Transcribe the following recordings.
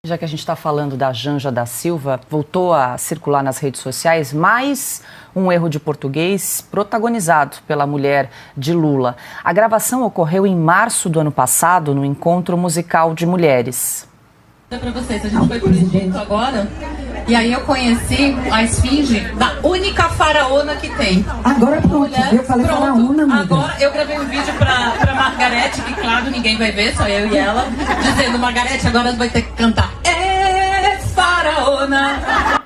Já que a gente está falando da Janja da Silva, voltou a circular nas redes sociais mais um erro de português protagonizado pela mulher de Lula. A gravação ocorreu em março do ano passado, no encontro musical de mulheres. Para vocês, a gente foi pro Egito agora e aí eu conheci a esfinge da única faraona que tem. Agora pronto, eu falei faraona, amiga. Agora eu gravei um vídeo pra Margarete, que claro, ninguém vai ver, só eu e ela, dizendo: Margarete, agora vai ter que cantar faraona.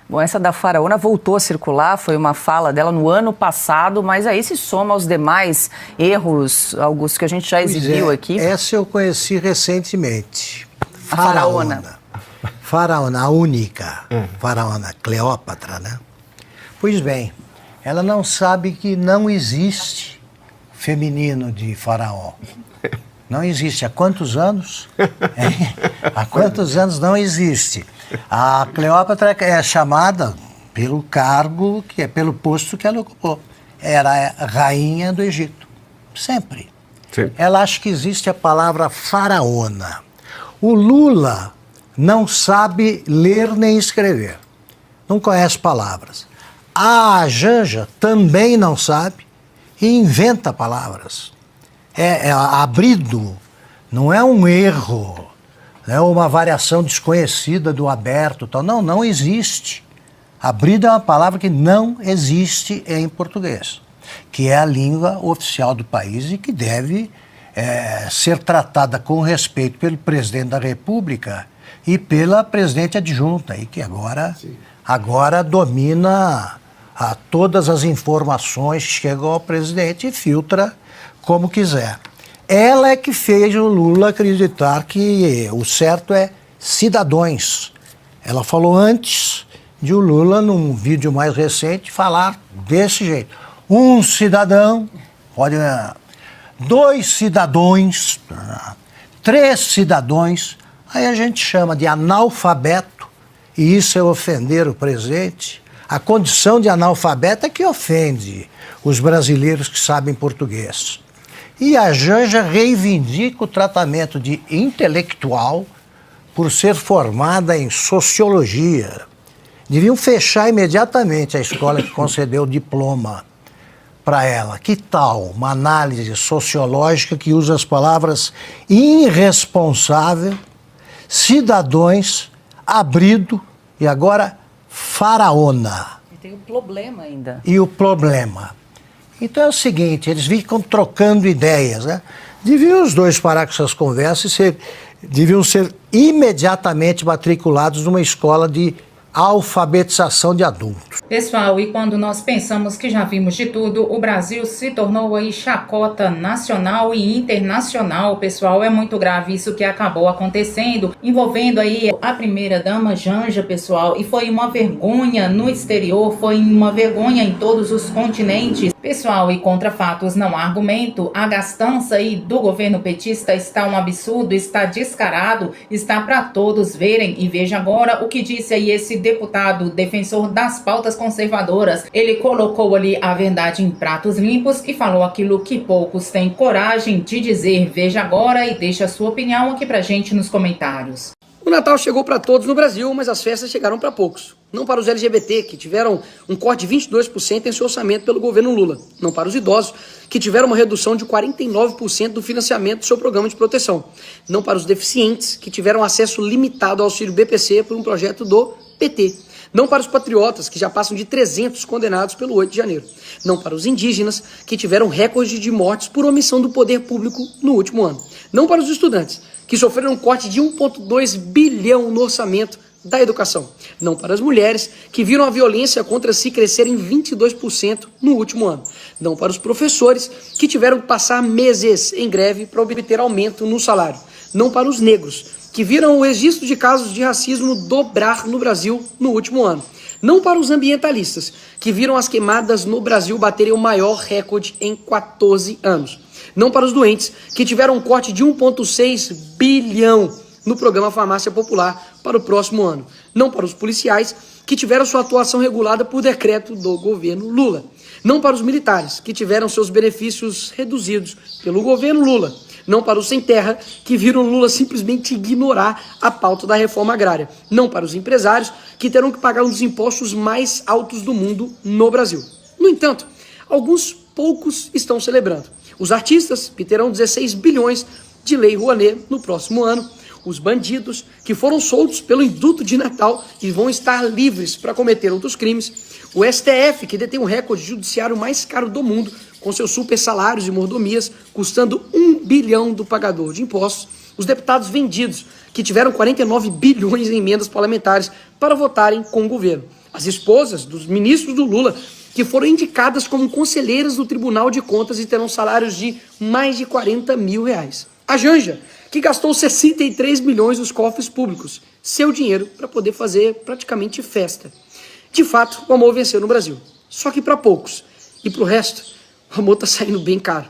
Bom, essa da faraona voltou a circular, foi uma fala dela no ano passado, mas aí se soma aos demais erros, Augusto, que a gente já exibiu aqui. Essa eu conheci recentemente. A faraona. Faraona, a única. Faraona, Cleópatra, né? Pois bem, ela não sabe que não existe feminino de faraó. Não existe. Há quantos anos? Há quantos anos não existe? A Cleópatra é chamada pelo cargo, que é pelo posto que ela ocupou. Era a rainha do Egito. Sempre. Sim. Ela acha que existe a palavra faraona. O Lula não sabe ler nem escrever. Não conhece palavras. A Janja também não sabe e inventa palavras. Abrido, não é um erro, não é uma variação desconhecida do aberto, tal. Não, não existe. Abrido é uma palavra que não existe em português, que é a língua oficial do país e que deve ser tratada com respeito pelo presidente da República e pela presidente adjunta, e que agora domina todas as informações que chegam ao presidente e filtra como quiser. Ela é que fez o Lula acreditar que o certo é cidadãos. Ela falou antes de o Lula, num vídeo mais recente, falar desse jeito. Um cidadão, pode... 2 cidadãos, 3 cidadãos, aí a gente chama de analfabeto, e isso é ofender o presidente. A condição de analfabeto é que ofende os brasileiros que sabem português. E a Janja reivindica o tratamento de intelectual por ser formada em sociologia. Deviam fechar imediatamente a escola que concedeu o diploma para ela. Que tal uma análise sociológica que usa as palavras irresponsável, cidadãos, abrido e agora faraona. E tem o problema ainda. E o problema. Então é o seguinte, eles ficam trocando ideias, né? Deviam os dois parar com essas conversas e deviam ser imediatamente matriculados numa escola de alfabetização de adultos. Pessoal, e quando nós pensamos que já vimos de tudo, o Brasil se tornou aí chacota nacional e internacional. Pessoal, é muito grave isso que acabou acontecendo, envolvendo aí a primeira-dama Janja, pessoal, e foi uma vergonha no exterior, foi uma vergonha em todos os continentes. Pessoal, e contra fatos não há argumento, a gastança aí do governo petista está um absurdo, está descarado, está para todos verem. E veja agora o que disse aí esse deputado defensor das pautas conservadoras. Ele colocou ali a verdade em pratos limpos e falou aquilo que poucos têm coragem de dizer. Veja agora e deixa a sua opinião aqui pra gente nos comentários. O Natal chegou para todos no Brasil, mas as festas chegaram para poucos. Não para os LGBT, que tiveram um corte de 22% em seu orçamento pelo governo Lula. Não para os idosos, que tiveram uma redução de 49% do financiamento do seu programa de proteção. Não para os deficientes, que tiveram acesso limitado ao auxílio BPC por um projeto do PT. Não para os patriotas, que já passam de 300 condenados pelo 8 de janeiro. Não para os indígenas, que tiveram recorde de mortes por omissão do poder público no último ano. Não para os estudantes, que sofreram um corte de 1,2 bilhão no orçamento da educação. Não para as mulheres, que viram a violência contra si crescer em 22% no último ano. Não para os professores, que tiveram que passar meses em greve para obter aumento no salário. Não para os negros, que viram o registro de casos de racismo dobrar no Brasil no último ano. Não para os ambientalistas, que viram as queimadas no Brasil baterem o maior recorde em 14 anos. Não para os doentes, que tiveram um corte de 1,6 bilhão no programa Farmácia Popular para o próximo ano. Não para os policiais, que tiveram sua atuação regulada por decreto do governo Lula. Não para os militares, que tiveram seus benefícios reduzidos pelo governo Lula. Não para os sem terra, que viram Lula simplesmente ignorar a pauta da reforma agrária. Não para os empresários, que terão que pagar um dos impostos mais altos do mundo no Brasil. No entanto, alguns poucos estão celebrando. Os artistas, que terão 16 bilhões de Lei Rouanet no próximo ano. Os bandidos, que foram soltos pelo indulto de Natal e vão estar livres para cometer outros crimes. O STF, que detém o recorde judiciário mais caro do mundo, com seus super salários e mordomias, custando 1 bilhão do pagador de impostos. Os deputados vendidos, que tiveram 49 bilhões em emendas parlamentares para votarem com o governo. As esposas dos ministros do Lula, que foram indicadas como conselheiras do Tribunal de Contas e terão salários de mais de 40 mil reais. A Janja, que gastou 63 milhões nos cofres públicos, seu dinheiro para poder fazer praticamente festa. De fato, o amor venceu no Brasil. Só que para poucos. E para o resto, o amor está saindo bem caro.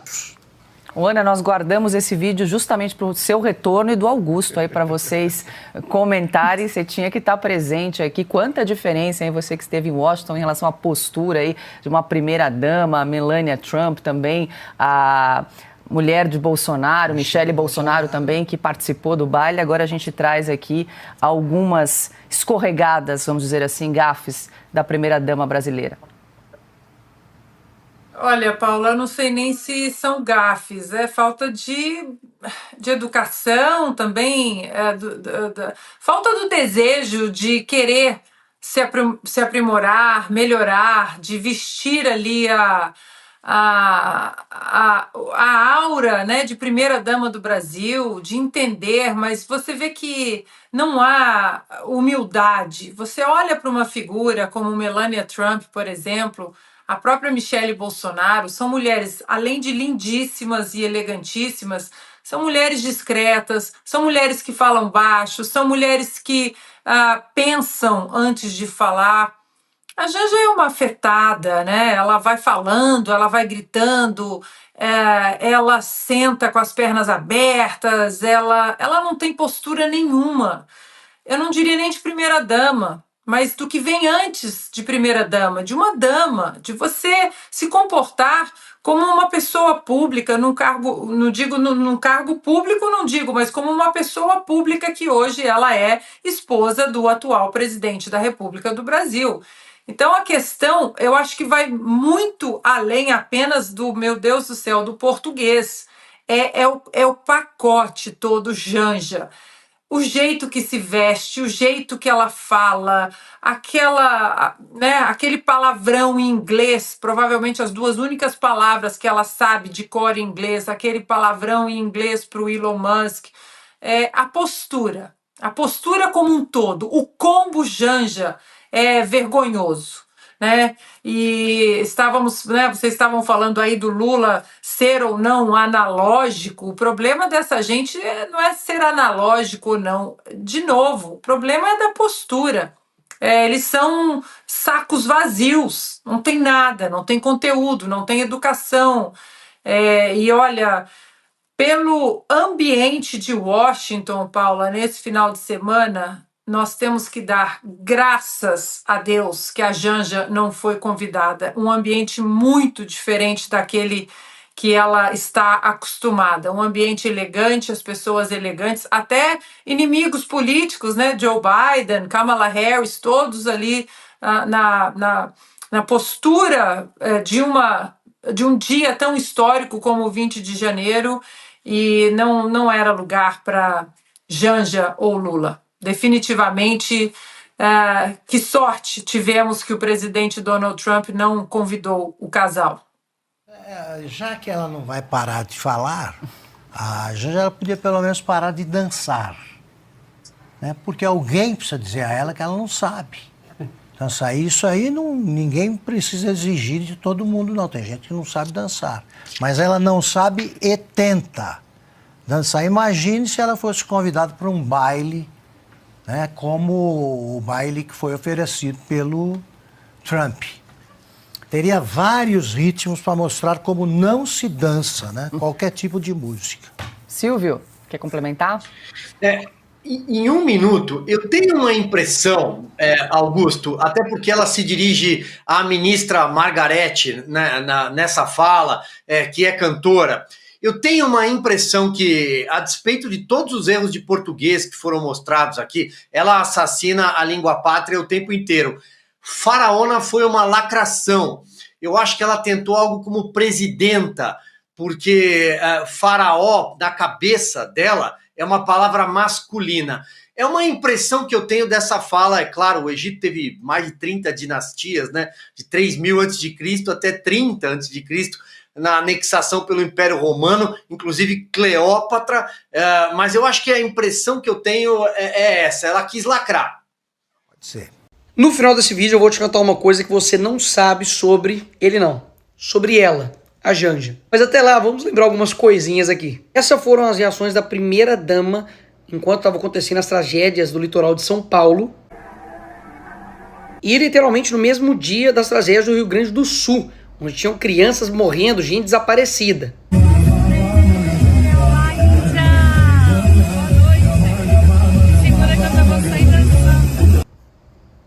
Ana, nós guardamos esse vídeo justamente para o seu retorno e do Augusto aí para vocês comentarem. Você tinha que estar presente aqui. Quanta diferença, hein? Você que esteve em Washington em relação à postura aí de uma primeira-dama, Melania Trump também, a mulher de Bolsonaro, Michele Bolsonaro também, que participou do baile. Agora a gente traz aqui algumas escorregadas, vamos dizer assim, gafes da primeira-dama brasileira. Olha, Paula, eu não sei nem se são gafes, é falta de educação também, falta do desejo de querer se aprimorar, melhorar, de vestir ali a aura, né, de primeira-dama do Brasil, de entender, mas você vê que não há humildade. Você olha para uma figura como Melania Trump, por exemplo, a própria Michele Bolsonaro, são mulheres, além de lindíssimas e elegantíssimas, são mulheres discretas, são mulheres que falam baixo, são mulheres que pensam antes de falar. A Janja é uma afetada, né? Ela vai falando, ela vai gritando, ela senta com as pernas abertas, ela não tem postura nenhuma. Eu não diria nem de primeira-dama, mas do que vem antes de primeira-dama, de uma dama, de você se comportar como uma pessoa pública, num cargo, não digo num cargo público, não digo, mas como uma pessoa pública que hoje ela é esposa do atual presidente da República do Brasil. Então a questão, eu acho que vai muito além apenas do, meu Deus do céu, do português. É o pacote todo Janja. O jeito que se veste, o jeito que ela fala, aquele palavrão em inglês, provavelmente as duas únicas palavras que ela sabe de cor em inglês, aquele palavrão em inglês para o Elon Musk, a postura como um todo, o combo Janja é vergonhoso. Né? E vocês estavam falando aí do Lula ser ou não analógico. O problema dessa gente não é ser analógico ou não. De novo, o problema é da postura. Eles são sacos vazios, não tem nada, não tem conteúdo, não tem educação. E olha, pelo ambiente de Washington, Paula, nesse final de semana, nós temos que dar graças a Deus que a Janja não foi convidada. Um ambiente muito diferente daquele que ela está acostumada. Um ambiente elegante, as pessoas elegantes, até inimigos políticos, né? Joe Biden, Kamala Harris, todos ali na postura de um dia tão histórico como o 20 de janeiro, e não era lugar para Janja ou Lula. Definitivamente, que sorte tivemos que o presidente Donald Trump não convidou o casal. Já que ela não vai parar de falar, a Janja podia pelo menos parar de dançar, né? Porque alguém precisa dizer a ela que ela não sabe dançar. Isso aí ninguém precisa exigir de todo mundo, não. Tem gente que não sabe dançar, mas ela não sabe e tenta dançar. Imagine se ela fosse convidada para um baile, né, como o baile que foi oferecido pelo Trump. Teria vários ritmos para mostrar como não se dança, né, qualquer tipo de música. Silvio, quer complementar? Em um minuto, eu tenho uma impressão, Augusto, até porque ela se dirige à ministra Margarete, né, nessa fala, que é cantora. Eu tenho uma impressão que, a despeito de todos os erros de português que foram mostrados aqui, ela assassina a língua pátria o tempo inteiro. Faraona foi uma lacração. Eu acho que ela tentou algo como presidenta, porque faraó, na cabeça dela, é uma palavra masculina. É uma impressão que eu tenho dessa fala. É claro, o Egito teve mais de 30 dinastias, né? De 3.000 a.C. até 30 a.C., na anexação pelo Império Romano, inclusive Cleópatra, mas eu acho que a impressão que eu tenho é essa, ela quis lacrar. Pode ser. No final desse vídeo eu vou te contar uma coisa que você não sabe sobre ele não, sobre ela, a Janja. Mas até lá, vamos lembrar algumas coisinhas aqui. Essas foram as reações da primeira dama enquanto estavam acontecendo as tragédias do litoral de São Paulo. E literalmente no mesmo dia das tragédias do Rio Grande do Sul, onde tinham crianças morrendo, gente desaparecida.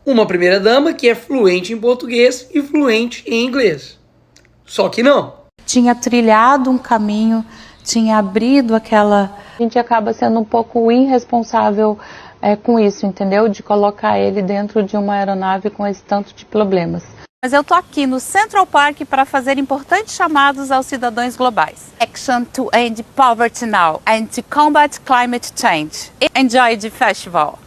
Uma primeira-dama que é fluente em português e fluente em inglês. Só que não. Tinha trilhado um caminho, tinha abrido aquela... A gente acaba sendo um pouco irresponsável com isso, entendeu? De colocar ele dentro de uma aeronave com esse tanto de problemas. Mas eu tô aqui no Central Park para fazer importantes chamados aos cidadãos globais. Action to end poverty now and to combat climate change. Enjoy the festival.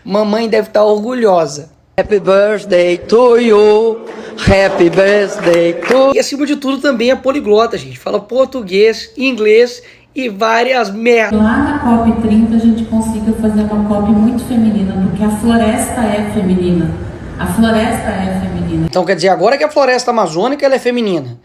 Mamãe deve estar orgulhosa. Happy birthday to you, happy birthday to... E acima de tudo também é poliglota, gente. Fala português, inglês e várias merdas. Lá na COP30 a gente conseguiu fazer uma COP muito feminina, porque a floresta é feminina. A floresta é feminina. Então quer dizer, agora que a floresta amazônica ela é feminina.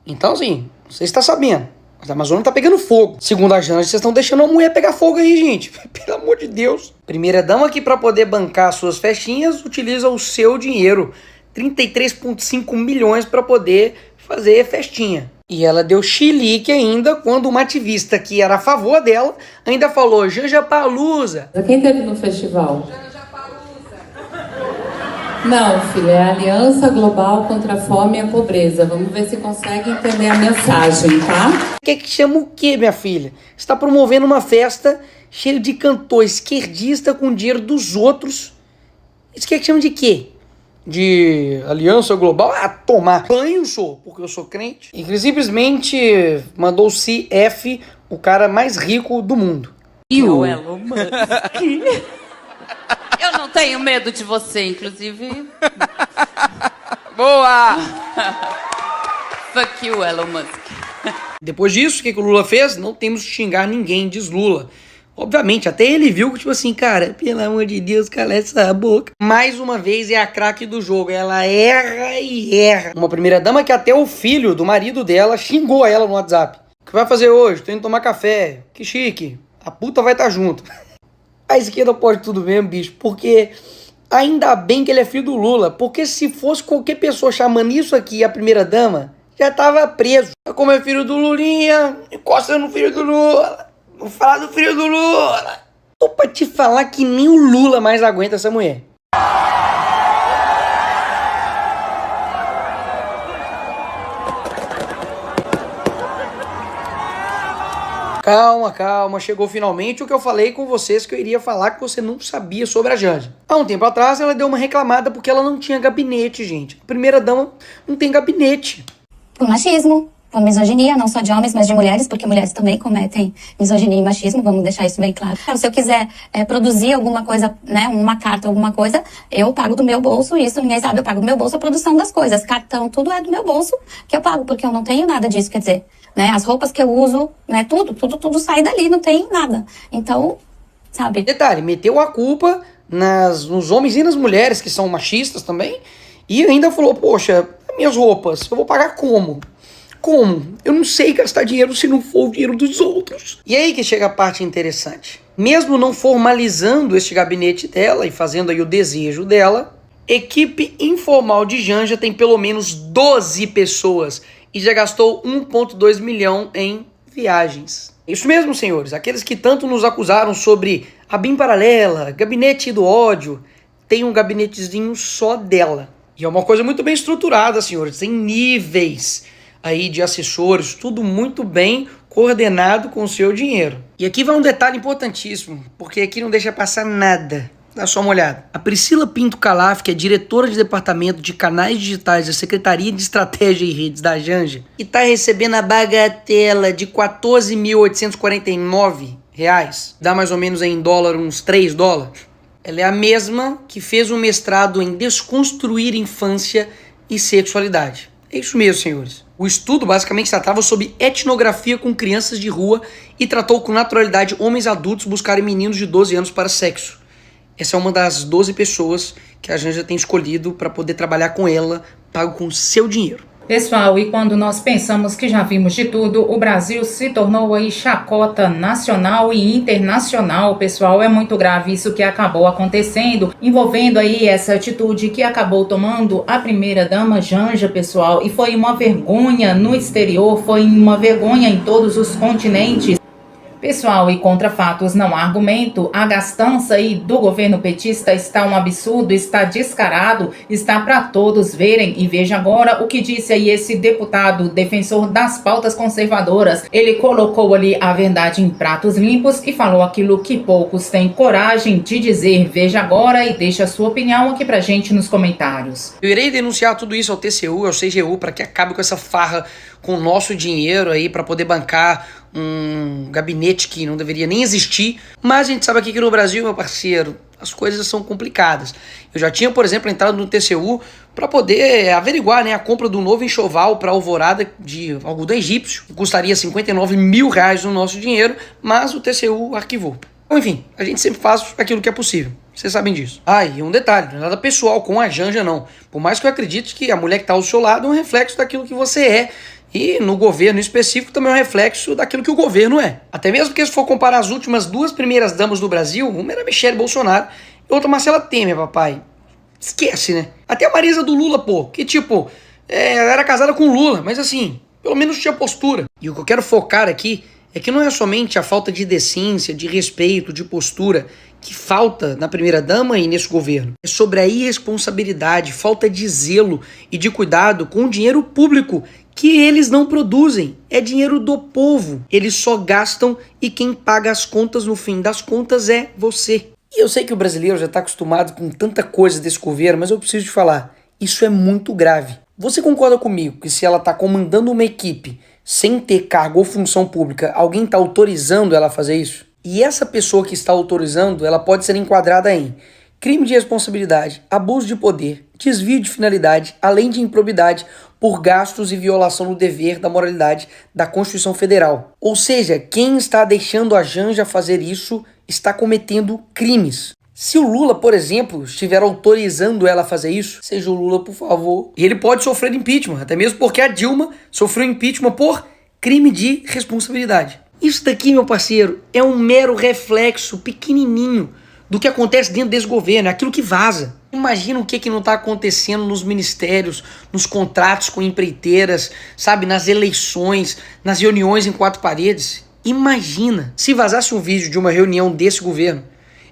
Então assim, você está sabendo. A Amazônia tá pegando fogo. Segundo a Janja, vocês estão deixando a mulher pegar fogo aí, gente. Pelo amor de Deus. Primeira dama que para poder bancar suas festinhas utiliza o seu dinheiro. 33,5 milhões para poder fazer festinha. E ela deu chilique ainda quando uma ativista que era a favor dela ainda falou Janja Palusa. Quem teve no festival? Não, filha, é a Aliança Global contra a Fome e a Pobreza. Vamos ver se consegue entender a mensagem, tá? Que chama o quê, minha filha? Você está promovendo uma festa cheia de cantor esquerdista com dinheiro dos outros. Isso que chama de quê? De Aliança Global? Ah, tomar banho, sou, porque eu sou crente. E simplesmente mandou o CF, o cara mais rico do mundo. E o Elon Musk. Eu não tenho medo de você, inclusive. Boa! Fuck you, Elon Musk. Depois disso, o que o Lula fez? Não temos que xingar ninguém, diz Lula. Obviamente, até ele viu que, tipo assim, cara, pelo amor de Deus, cala essa boca. Mais uma vez é a craque do jogo, ela erra e erra. Uma primeira-dama que até o filho do marido dela xingou ela no WhatsApp. O que vai fazer hoje? Tô indo tomar café. Que chique. A puta vai estar junto. A esquerda pode tudo mesmo, bicho, porque ainda bem que ele é filho do Lula, porque se fosse qualquer pessoa chamando isso aqui a primeira-dama, já tava preso. Como é filho do Lulinha, encosta no filho do Lula, vou falar do filho do Lula. Tô pra te falar que nem o Lula mais aguenta essa mulher. Calma, chegou finalmente o que eu falei com vocês que eu iria falar que você não sabia sobre a Janja. Há um tempo atrás ela deu uma reclamada porque ela não tinha gabinete, gente. A primeira dama não tem gabinete. Por machismo, por misoginia, não só de homens, mas de mulheres, porque mulheres também cometem misoginia e machismo, vamos deixar isso bem claro. Se eu quiser produzir alguma coisa, né, uma carta, alguma coisa, eu pago do meu bolso isso, ninguém sabe, eu pago do meu bolso a produção das coisas. Cartão, tudo é do meu bolso que eu pago, porque eu não tenho nada disso, quer dizer... Né, as roupas que eu uso, né, tudo sai dali, não tem nada. Então, sabe? Detalhe, meteu a culpa nos homens e nas mulheres que são machistas também. E ainda falou, poxa, minhas roupas, eu vou pagar como? Como? Eu não sei gastar dinheiro se não for o dinheiro dos outros. E aí que chega a parte interessante. Mesmo não formalizando este gabinete dela e fazendo aí o desejo dela, equipe informal de Janja tem pelo menos 12 pessoas e já gastou 1,2 milhão em viagens. Isso mesmo, senhores. Aqueles que tanto nos acusaram sobre a BIM paralela, gabinete do ódio, tem um gabinetezinho só dela. E é uma coisa muito bem estruturada, senhores. Tem níveis. aí de assessores, tudo muito bem coordenado com o seu dinheiro. E aqui vai um detalhe importantíssimo, porque aqui não deixa passar nada. Dá só uma olhada. A Priscila Pinto Calaf, que é diretora de departamento de canais digitais da Secretaria de Estratégia e Redes da Janja, e está recebendo a bagatela de R$ 14.849, dá mais ou menos em dólar uns $3. Ela é a mesma que fez um mestrado em desconstruir infância e sexualidade. É isso mesmo, senhores. O estudo basicamente tratava sobre etnografia com crianças de rua e tratou com naturalidade homens adultos buscarem meninos de 12 anos para sexo. Essa é uma das 12 pessoas que a Janja tem escolhido para poder trabalhar com ela, pago com seu dinheiro. Pessoal, e quando nós pensamos que já vimos de tudo, o Brasil se tornou aí chacota nacional e internacional, pessoal. É muito grave isso que acabou acontecendo, envolvendo aí essa atitude que acabou tomando a primeira-dama Janja, pessoal. E foi uma vergonha no exterior, foi uma vergonha em todos os continentes. Pessoal, e contra fatos não há argumento, a gastança aí do governo petista está um absurdo, está descarado, está para todos verem. E veja agora o que disse aí esse deputado defensor das pautas conservadoras. Ele colocou ali a verdade em pratos limpos e falou aquilo que poucos têm coragem de dizer. Veja agora e deixa a sua opinião aqui pra gente nos comentários. Eu irei denunciar tudo isso ao TCU, ao CGU, para que acabe com essa farra com o nosso dinheiro aí, para poder bancar um gabinete que não deveria nem existir. Mas a gente sabe aqui que no Brasil, meu parceiro, as coisas são complicadas. Eu já tinha, por exemplo, entrado no TCU para poder averiguar, né, a compra do novo enxoval para Alvorada de algodão egípcio, que custaria R$59 mil no nosso dinheiro, mas o TCU arquivou. Então, enfim, a gente sempre faz aquilo que é possível. Vocês sabem disso. E um detalhe, não é nada pessoal com a Janja, não. Por mais que eu acredite que a mulher que está ao seu lado é um reflexo daquilo que você é. E no governo específico também é um reflexo daquilo que o governo é. Até mesmo porque se for comparar as últimas duas primeiras damas do Brasil, uma era Michele Bolsonaro e outra Marcela Temer, papai. Esquece, né? Até a Marisa do Lula, pô, que tipo, era casada com o Lula, mas assim, pelo menos tinha postura. E o que eu quero focar aqui é que não é somente a falta de decência, de respeito, de postura que falta na primeira-dama e nesse governo. É sobre a irresponsabilidade, falta de zelo e de cuidado com o dinheiro público que eles não produzem. É dinheiro do povo. Eles só gastam e quem paga as contas no fim das contas é você. E eu sei que o brasileiro já está acostumado com tanta coisa desse governo, mas eu preciso te falar, isso é muito grave. Você concorda comigo que se ela está comandando uma equipe sem ter cargo ou função pública, alguém está autorizando ela a fazer isso? E essa pessoa que está autorizando, ela pode ser enquadrada em crime de responsabilidade, abuso de poder, desvio de finalidade, além de improbidade por gastos e violação do dever da moralidade da Constituição Federal. Ou seja, quem está deixando a Janja fazer isso está cometendo crimes. Se o Lula, por exemplo, estiver autorizando ela a fazer isso, seja o Lula, por favor. E ele pode sofrer impeachment, até mesmo porque a Dilma sofreu impeachment por crime de responsabilidade. Isso daqui, meu parceiro, é um mero reflexo pequenininho do que acontece dentro desse governo, é aquilo que vaza. Imagina o que não está acontecendo nos ministérios, nos contratos com empreiteiras, sabe, nas eleições, nas reuniões em quatro paredes. Imagina se vazasse um vídeo de uma reunião desse governo.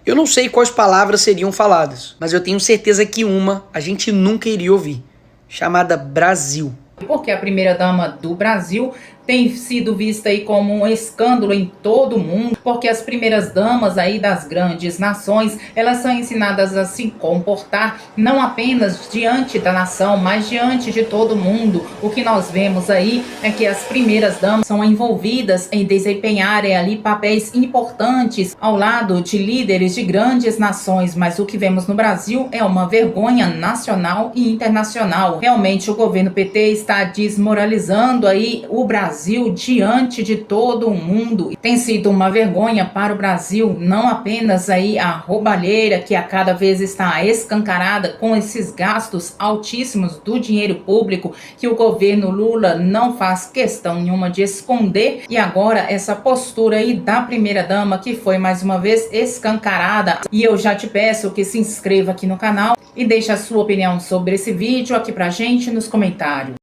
Eu não sei quais palavras seriam faladas, mas eu tenho certeza que uma a gente nunca iria ouvir, chamada Brasil. Porque a primeira-dama do Brasil tem sido vista aí como um escândalo em todo o mundo, porque as primeiras damas aí das grandes nações, elas são ensinadas a se comportar não apenas diante da nação, mas diante de todo mundo. O que nós vemos aí é que as primeiras damas são envolvidas em desempenharem ali papéis importantes ao lado de líderes de grandes nações, mas o que vemos no Brasil é uma vergonha nacional e internacional. Realmente o governo PT está desmoralizando aí o Brasil diante de todo o mundo. Tem sido uma vergonha para o Brasil, não apenas aí a roubalheira que a cada vez está escancarada com esses gastos altíssimos do dinheiro público que o governo Lula não faz questão nenhuma de esconder, e agora essa postura aí da primeira-dama que foi mais uma vez escancarada. E eu já te peço que se inscreva aqui no canal e deixe a sua opinião sobre esse vídeo aqui pra gente nos comentários.